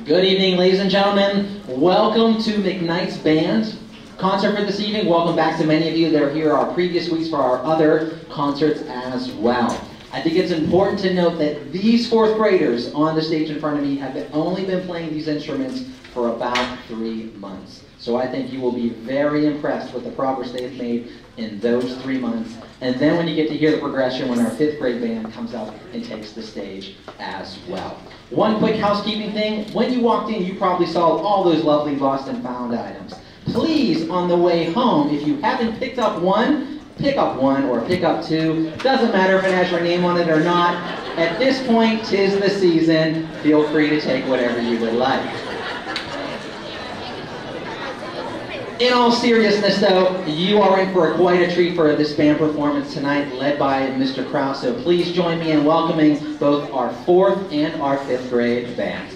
Good evening, ladies and gentlemen. Welcome to McKnight's Band concert for this evening. Welcome back to many of you that are here our previous weeks for our other concerts as well. I think it's important to note that these fourth graders on the stage in front of me have only been playing these instruments for about 3 months. So I think you will be very impressed with the progress they have made in those 3 months. And then when you get to hear the progression when our fifth grade band comes out and takes the stage as well. One quick housekeeping thing. When you walked in, you probably saw all those lovely lost and found items. Please, on the way home, if you haven't picked up one, pick up one or pick up two. Doesn't matter if it has your name on it or not. At this point, 'tis the season. Feel free to take whatever you would like. In all seriousness, though, you are in for quite a treat for this band performance tonight, led by Mr. Krause. So please join me in welcoming both our fourth and our fifth grade band.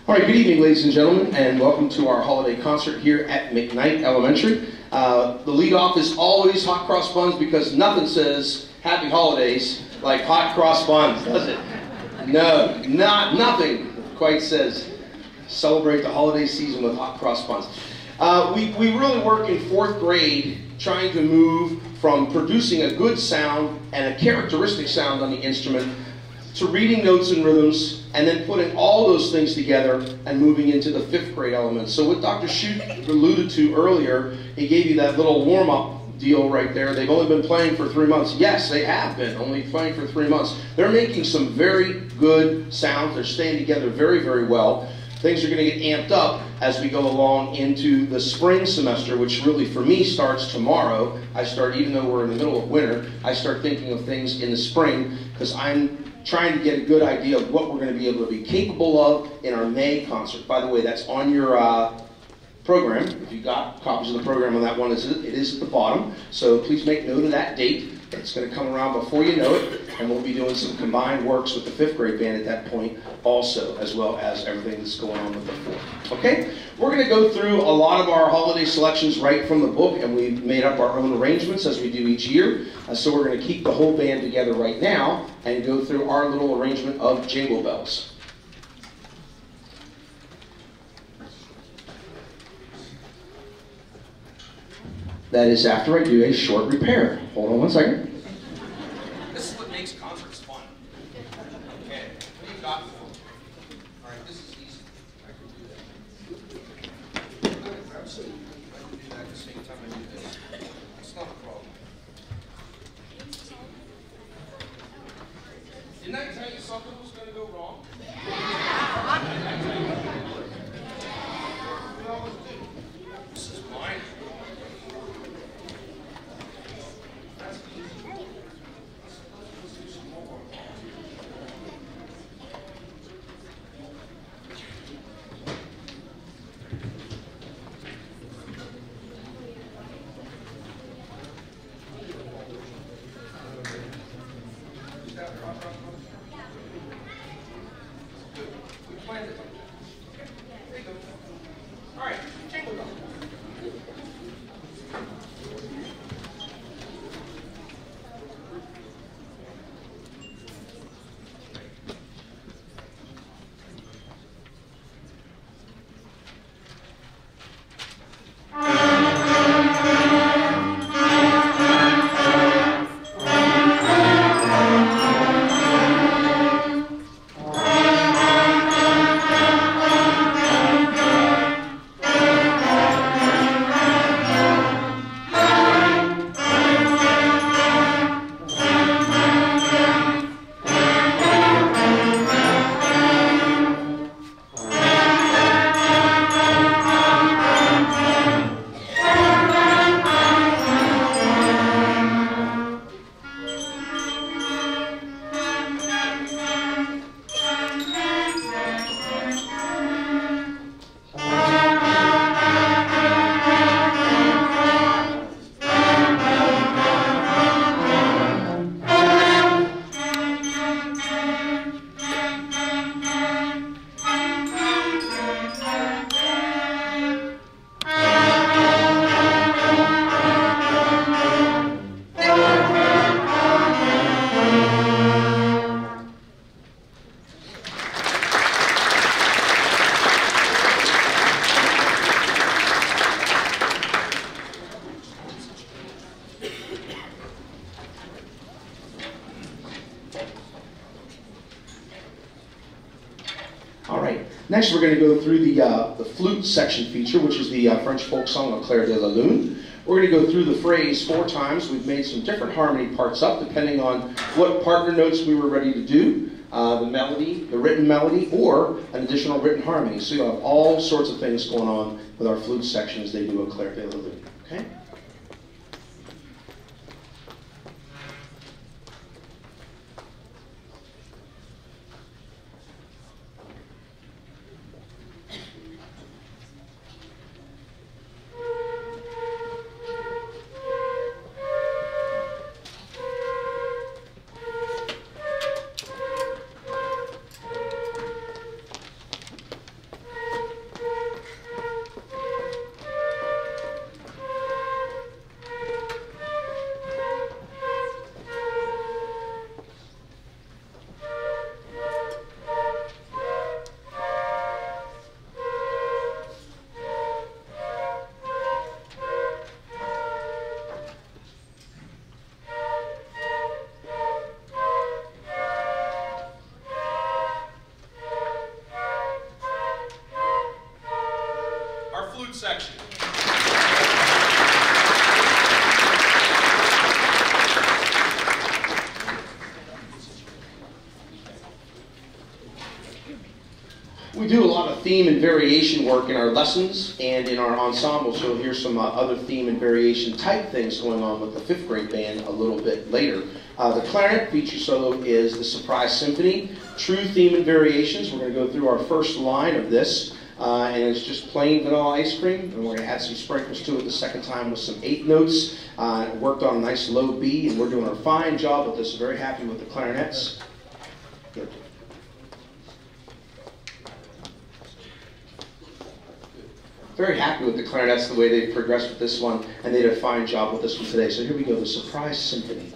All right, good evening, ladies and gentlemen, and welcome to our holiday concert here at McKnight Elementary. The lead off is always hot cross buns because nothing says happy holidays like hot cross buns, does it? No, nothing quite says celebrate the holiday season with hot cross buns. We really work in 4th grade trying to move from producing a good sound and a characteristic sound on the instrument to reading notes and rhythms, and then putting all those things together and moving into the 5th grade elements. So what Dr. Shute alluded to earlier, he gave you that little warm-up deal right there. They've only been playing for 3 months. Yes, they have been only playing for 3 months. They're making some very good sounds. They're staying together very, very well. Things are going to get amped up as we go along into the spring semester, which really for me starts tomorrow. I start, even though we're in the middle of winter, I start thinking of things in the spring because I'm trying to get a good idea of what we're going to be able to be capable of in our May concert. By the way, that's on your program. If you got copies of the program on that one, it is at the bottom. So please make note of that date. It's going to come around before you know it, and we'll be doing some combined works with the 5th grade band at that point also, as well as everything that's going on with the 4th. Okay? We're going to go through a lot of our holiday selections right from the book, and we've made up our own arrangements as we do each year. So we're going to keep the whole band together right now and go through our little arrangement of Jingle Bells. That is after I do a short repair. Hold on one second. This is what makes concerts fun. Okay, what do you got for me? All right, this is easy. I can do that. Absolutely. I can do that at the same time I do this. It's not a problem. Didn't I tell you something was going to go wrong? This is mine. Next, we're going to go through the flute section feature, which is the French folk song Au clair de la lune. We're going to go through the phrase 4 times. We've made some different harmony parts up, depending on what partner notes we were ready to do, the melody, the written melody, or an additional written harmony. So you'll have all sorts of things going on with our flute section as they do Au clair de la lune. Okay? section. We do a lot of theme and variation work in our lessons and in our ensemble, so you'll hear some other theme and variation type things going on with the 5th grade band a little bit later. The clarinet feature solo is the Surprise Symphony, true theme and variations. We're going to go through our first line of this, and it's just plain vanilla ice cream, and we're going to add some sprinkles to it the second time with some 8 notes. Worked on a nice low B, and we're doing a fine job with this. Very happy with the clarinets. Good. Very happy with the clarinets, the way they've progressed with this one, and they did a fine job with this one today. So here we go, the Surprise Symphony.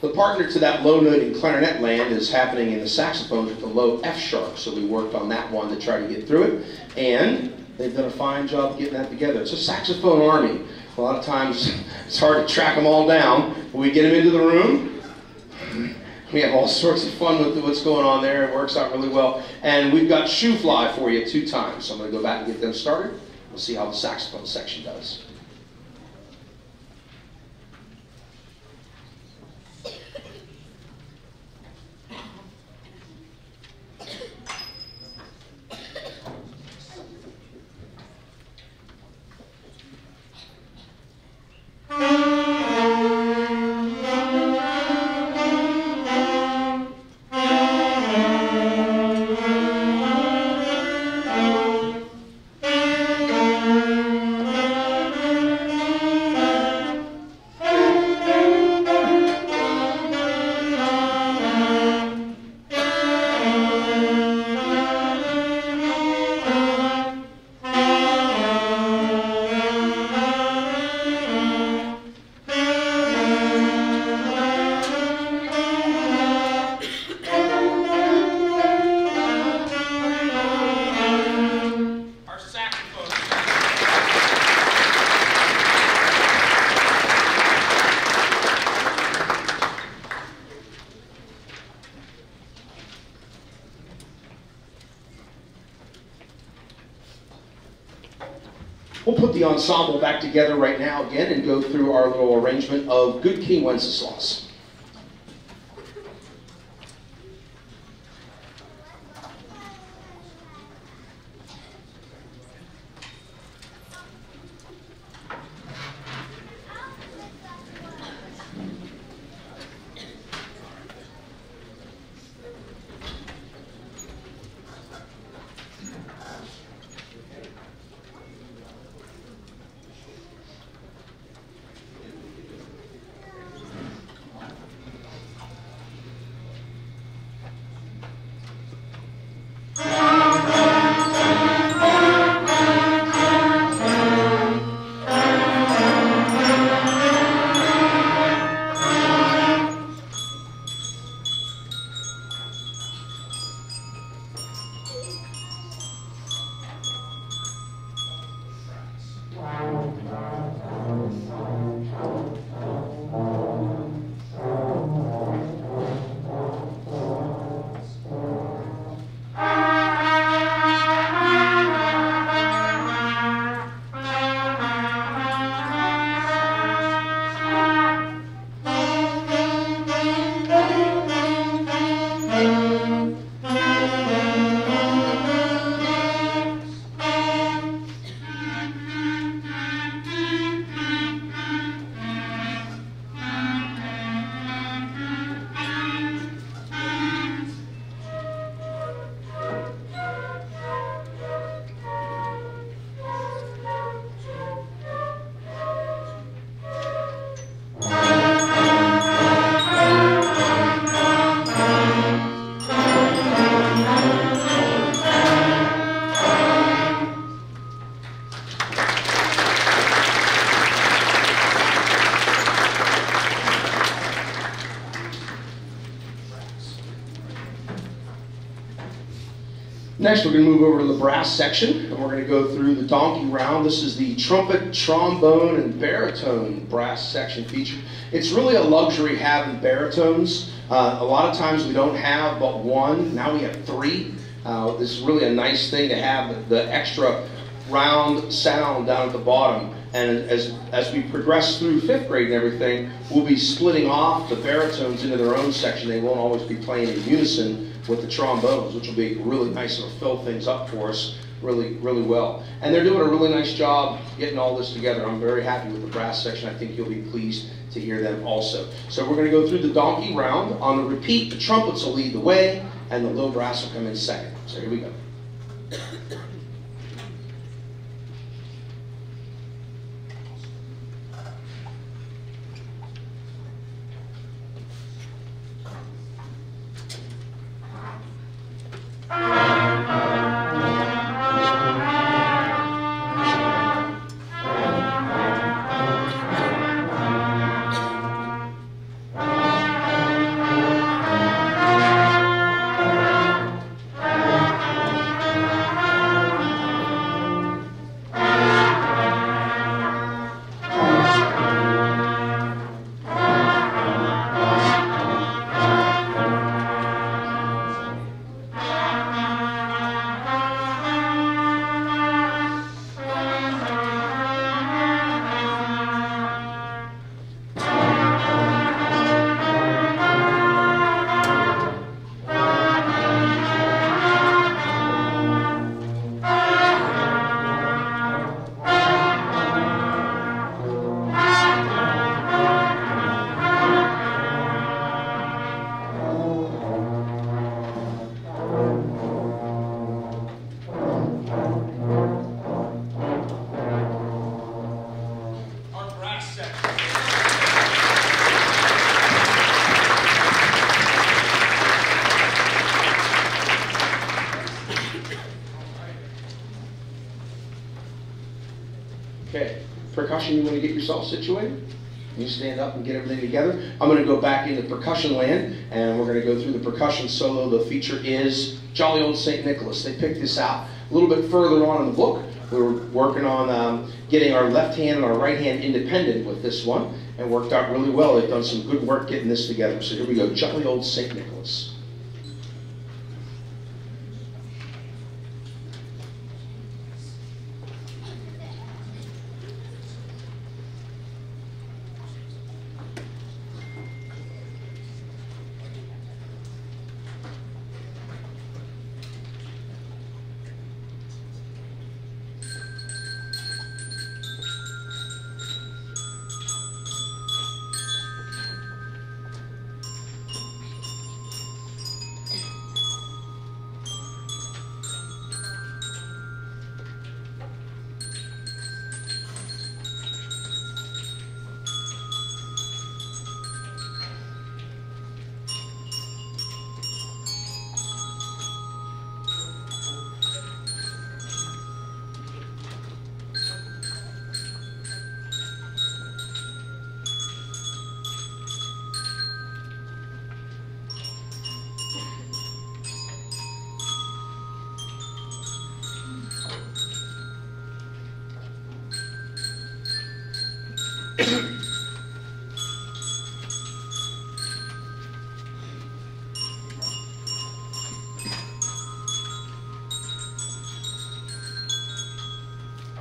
The partner to that low note in clarinet land is happening in the saxophones with the low F sharp, so we worked on that one to try to get through it, and they've done a fine job getting that together. It's a saxophone army. A lot of times it's hard to track them all down. When we get them into the room, we have all sorts of fun with what's going on there. It works out really well. And we've got Shoe Fly for you 2 times, so I'm going to go back and get them started. We'll see how the saxophone section does. We'll put the ensemble back together right now again and go through our little arrangement of Good King Wenceslas. Next, we're going to move over to the brass section, and we're going to go through the donkey round. This is the trumpet, trombone, and baritone brass section feature. It's really a luxury having baritones. A lot of times we don't have but one. Now we have three. This is really a nice thing to have the extra round sound down at the bottom. And as we progress through 5th grade and everything, we'll be splitting off the baritones into their own section. They won't always be playing in unison with the trombones, which will be really nice. It'll fill things up for us really, really well. And they're doing a really nice job getting all this together. I'm very happy with the brass section. I think you'll be pleased to hear them also. So we're going to go through the donkey round. On the repeat, the trumpets will lead the way, and the low brass will come in second. So here we go. Okay, percussion, you want to get yourself situated? You stand up and get everything together. I'm going to go back into percussion land, and we're going to go through the percussion solo. The feature is Jolly Old St. Nicholas. They picked this out a little bit further on in the book. We were working on getting our left hand and our right hand independent with this one, and worked out really well. They've done some good work getting this together. So here we go, Jolly Old St. Nicholas.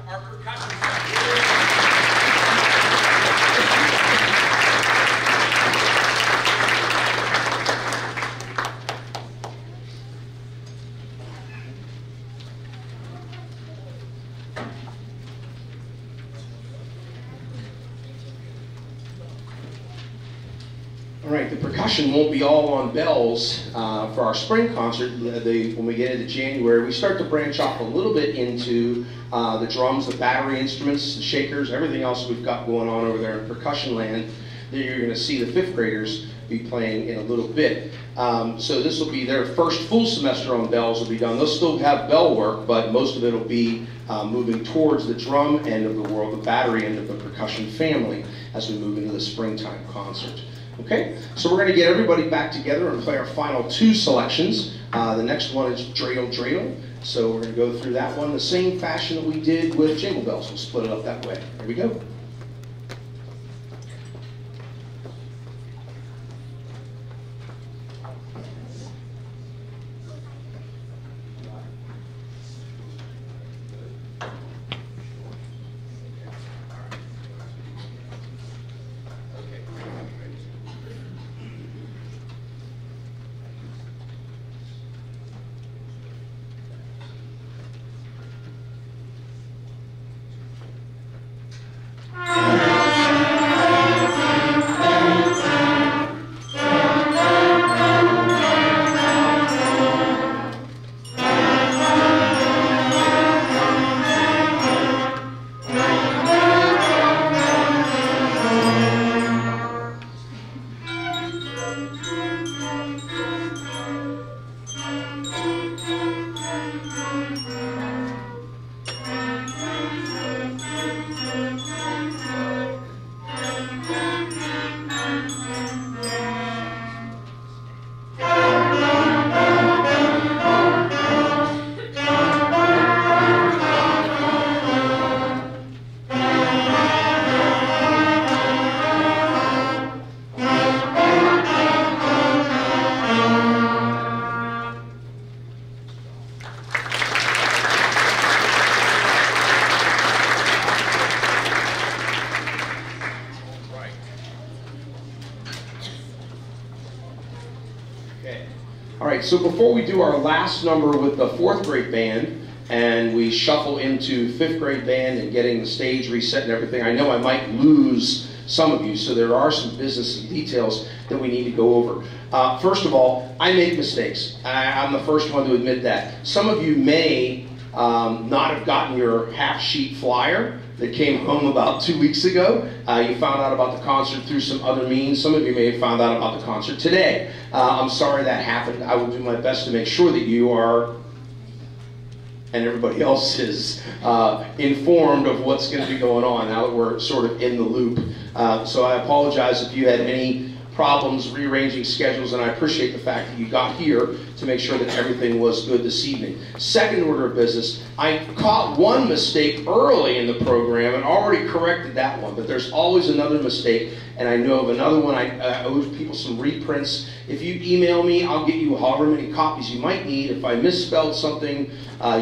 Our percussion All right, the percussion won't be all on bells for our spring concert. When we get into January, we start to branch off a little bit into the drums, the battery instruments, the shakers, everything else we've got going on over there in percussion land that you're going to see the 5th graders be playing in a little bit. So this will be their first full semester on bells will be done. They'll still have bell work, but most of it will be moving towards the drum end of the world, the battery end of the percussion family as we move into the springtime concert. Okay, so we're going to get everybody back together and play our final two selections. The next one is Dreidel Dreidel. So we're going to go through that one the same fashion that we did with Jingle Bells. We'll split it up that way. Here we go. So before we do our last number with the 4th grade band and we shuffle into 5th grade band and getting the stage reset and everything, I know I might lose some of you, so there are some business details that we need to go over. First of all, I make mistakes. I'm the first one to admit that. Some of you may not have gotten your half-sheet flyer that came home about 2 weeks ago. You found out about the concert through some other means. Some of you may have found out about the concert today. I'm sorry that happened. I will do my best to make sure that you are, and everybody else is, informed of what's going to be going on now that we're sort of in the loop. So I apologize if you had any problems rearranging schedules, and I appreciate the fact that you got here to make sure that everything was good this evening. Second order of business, I caught one mistake early in the program and already corrected that one, but there's always another mistake, and I know of another one. I owe people some reprints. If you email me, I'll get you however many copies you might need. If I misspelled something,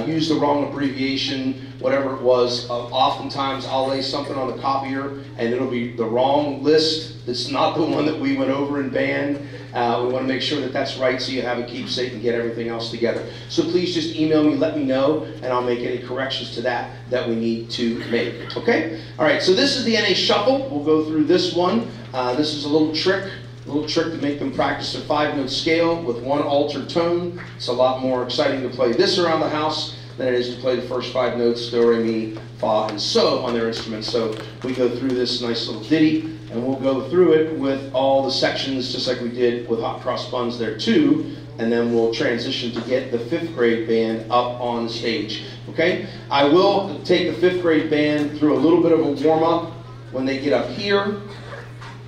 used the wrong abbreviation, whatever it was, oftentimes I'll lay something on the copier and it'll be the wrong list. It's not the one that we went over in band. We want to make sure that that's right so you have a keepsake and get everything else together. So please just email me, let me know, and I'll make any corrections to that we need to make. Okay? All right, so this is the NA Shuffle. We'll go through this one. This is a little trick to make them practice a 5-note scale with one altered tone. It's a lot more exciting to play this around the house than it is to play the first 5 notes, do, re, mi, fa, and so on their instruments. So we go through this nice little ditty, and we'll go through it with all the sections just like we did with Hot Cross Buns there too, and then we'll transition to get the 5th grade band up on stage. Okay? I will take the 5th grade band through a little bit of a warm-up when they get up here,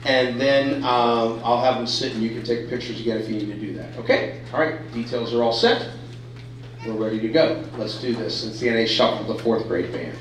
and then I'll have them sit and you can take pictures again if you need to do that. Okay? All right, details are all set. We're ready to go. Let's do this. It's the NA Shuffle, the 4th grade band.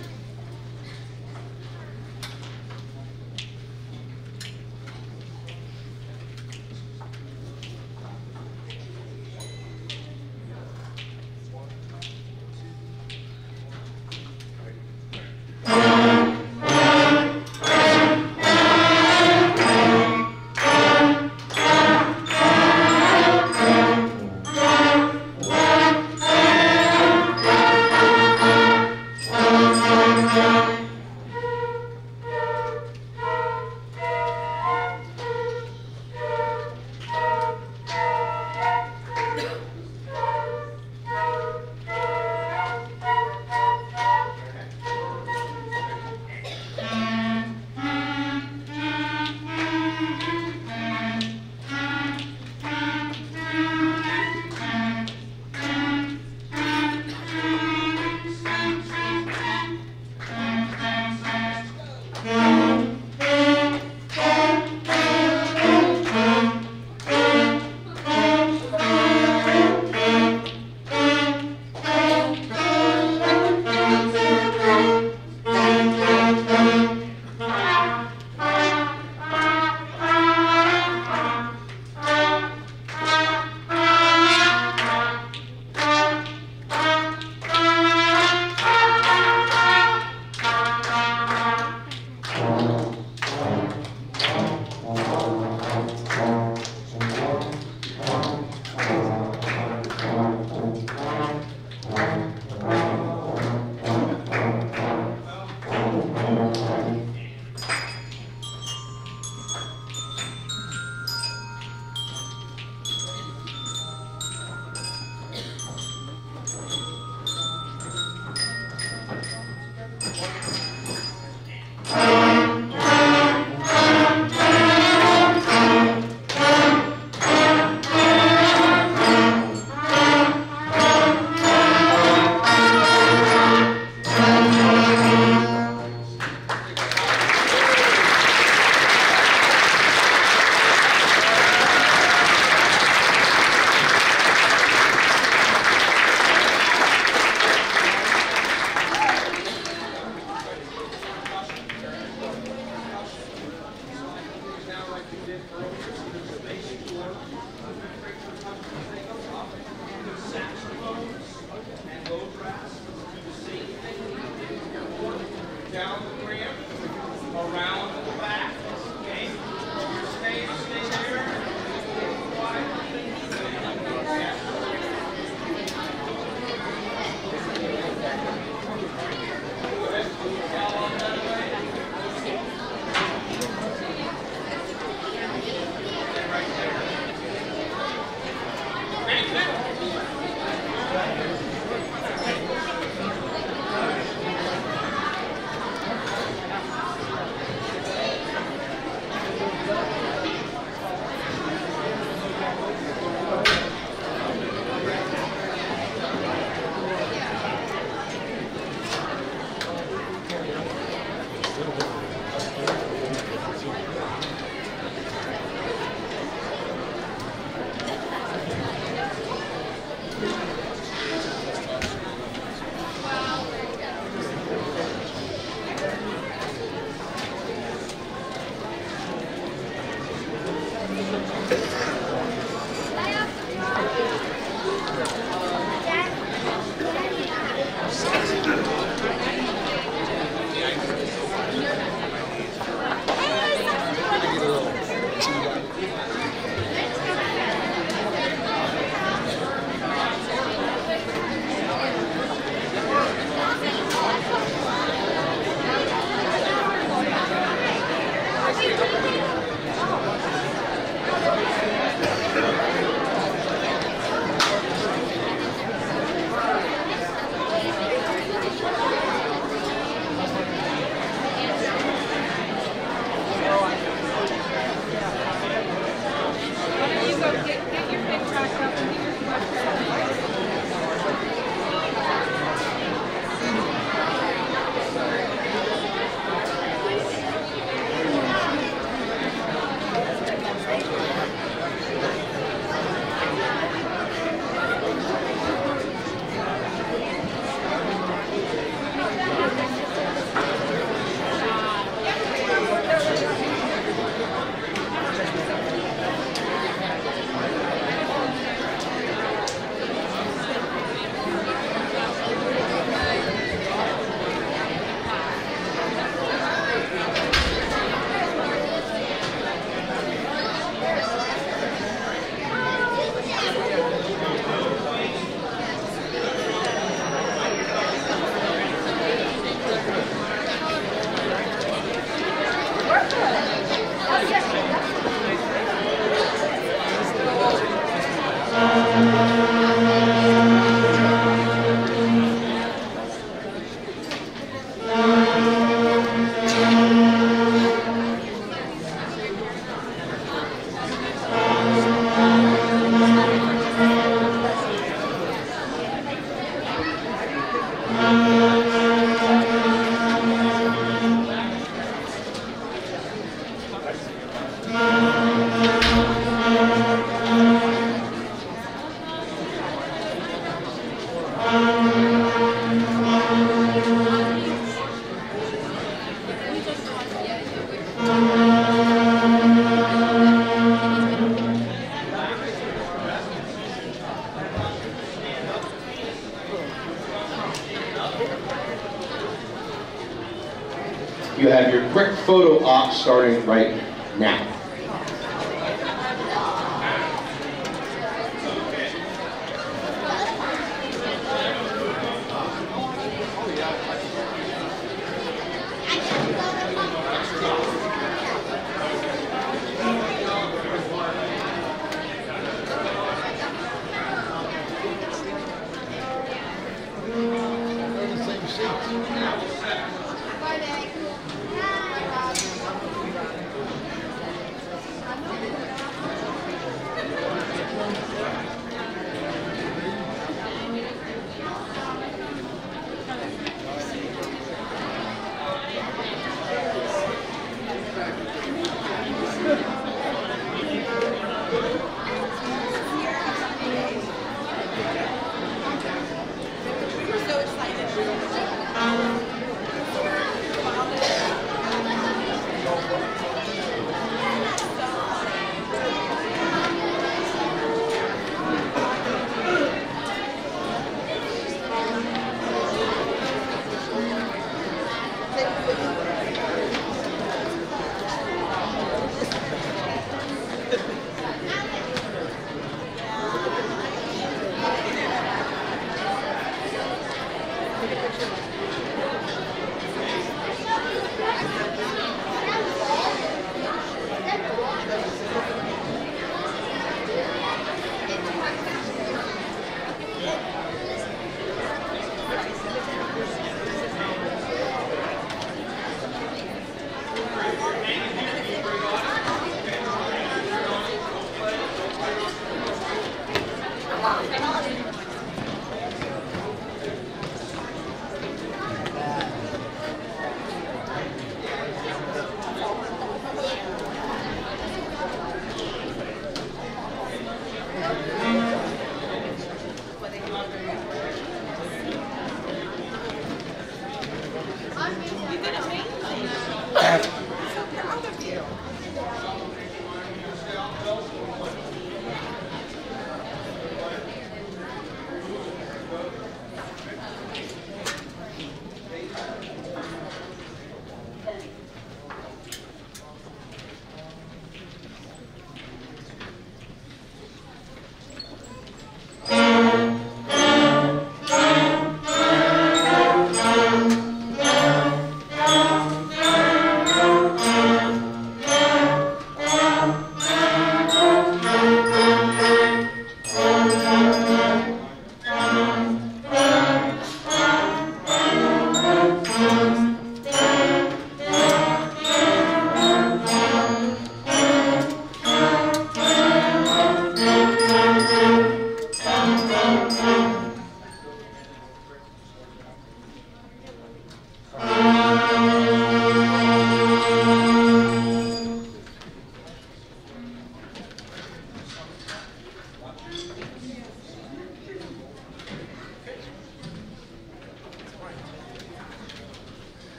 You have your quick photo op starting right now.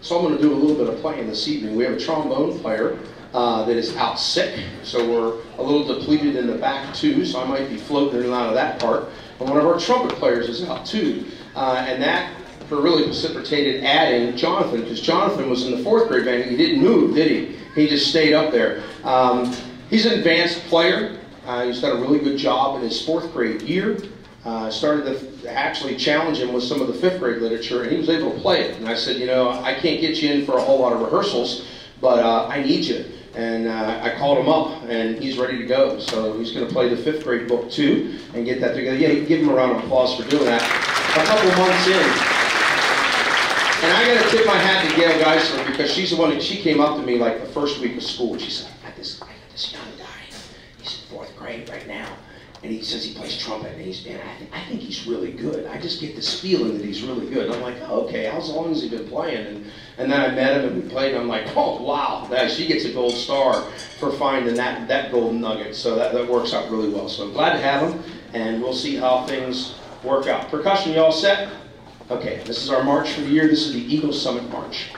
So I'm going to do a little bit of playing this evening. We have a trombone player that is out sick, so we're a little depleted in the back too, so I might be floating in and out of that part. And one of our trumpet players is out too, and that really precipitated adding Jonathan, because Jonathan was in the 4th grade band and he didn't move, did he? He just stayed up there. He's an advanced player. He's done a really good job in his 4th grade year. Started to actually challenge him with some of the 5th grade literature, and he was able to play it. And I said, you know, I can't get you in for a whole lot of rehearsals, but I need you. And I called him up, and he's ready to go. So he's going to play the 5th grade book too, and get that together. Yeah, you can give him a round of applause for doing that. A couple months in. And I got to tip my hat to Gail Geisler, because she's the one that she came up to me like the first week of school, and she said, I got this young guy. He's in 4th grade right now, and he says he plays trumpet, and I think he's really good. I just get this feeling that he's really good. And I'm like, oh, okay, how long has he been playing? And then I met him and we played, and I'm like, oh wow, she gets a gold star for finding that golden nugget. So that works out really well. So I'm glad to have him, and we'll see how things work out. Percussion, you all set? Okay, this is our march for the year. This is the Eagle Summit March.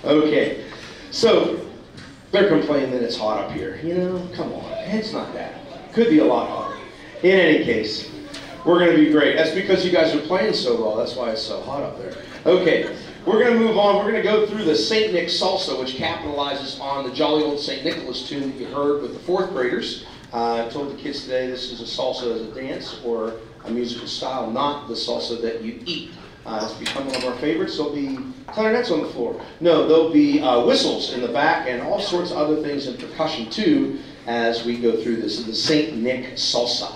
Okay, so they're complaining that it's hot up here. You know, come on, it's not that. Could be a lot hotter. In any case, we're going to be great. That's because you guys are playing so well. That's why it's so hot up there. Okay, we're going to move on. We're going to go through the St. Nick Salsa, which capitalizes on the jolly old St. Nicholas tune that you heard with the 4th graders. I told the kids today this is a salsa as a dance or a musical style, not the salsa that you eat. It's become one of our favorites. There'll be clarinets on the floor. No, there'll be whistles in the back and all sorts of other things in percussion too as we go through this. This is the St. Nick Salsa.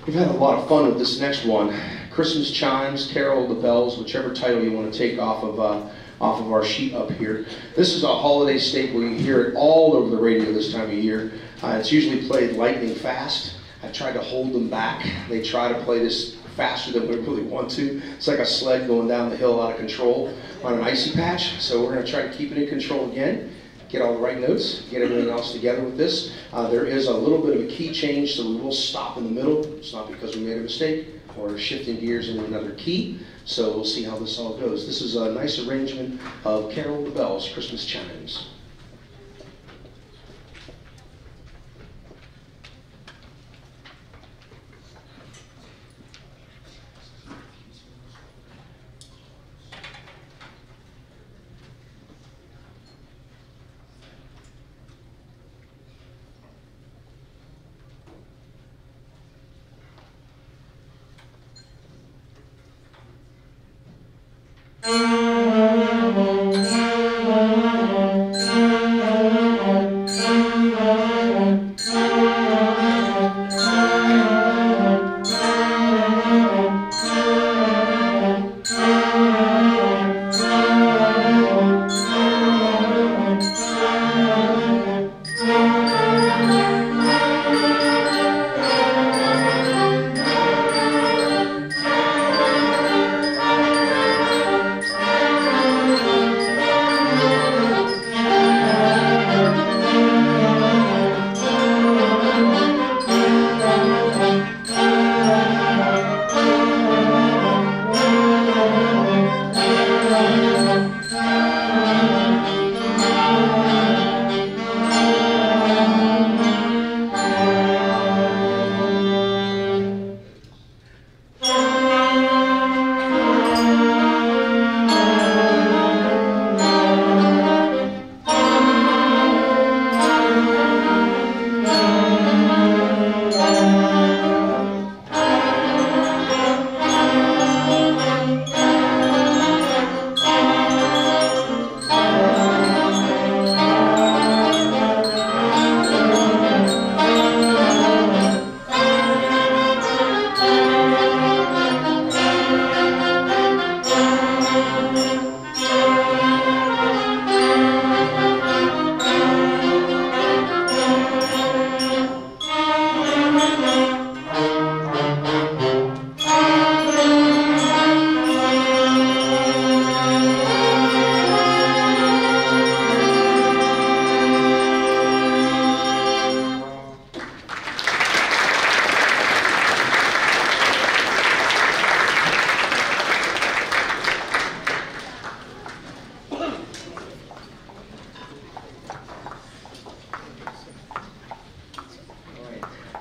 We've had a lot of fun with this next one. Christmas Chimes, Carol of the Bells, whichever title you want to take off of our sheet up here. This is a holiday staple. You hear it all over the radio this time of year. It's usually played lightning fast. I tried to hold them back. They try to play this faster than we really want to. It's like a sled going down the hill out of control on an icy patch. So we're going to try to keep it in control again, get all the right notes, get everything else together with this. There is a little bit of a key change, so we will stop in the middle. It's not because we made a mistake or shifting gears into another key. So we'll see how this all goes. This is a nice arrangement of Carol of the Bells, Christmas Chimes.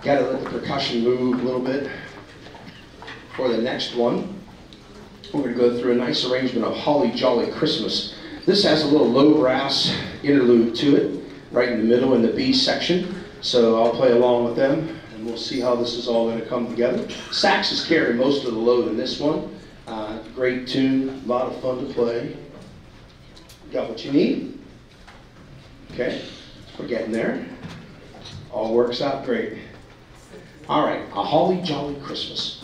Got to let the percussion move a little bit. For the next one, we're going to go through a nice arrangement of Holly Jolly Christmas. This has a little low brass interlude to it, right in the middle in the B section. So I'll play along with them, and we'll see how this is all going to come together. Saxes carry most of the load in this one. Great tune, a lot of fun to play. Got what you need? Okay, we're getting there. All works out great. All right, A Holly Jolly Christmas.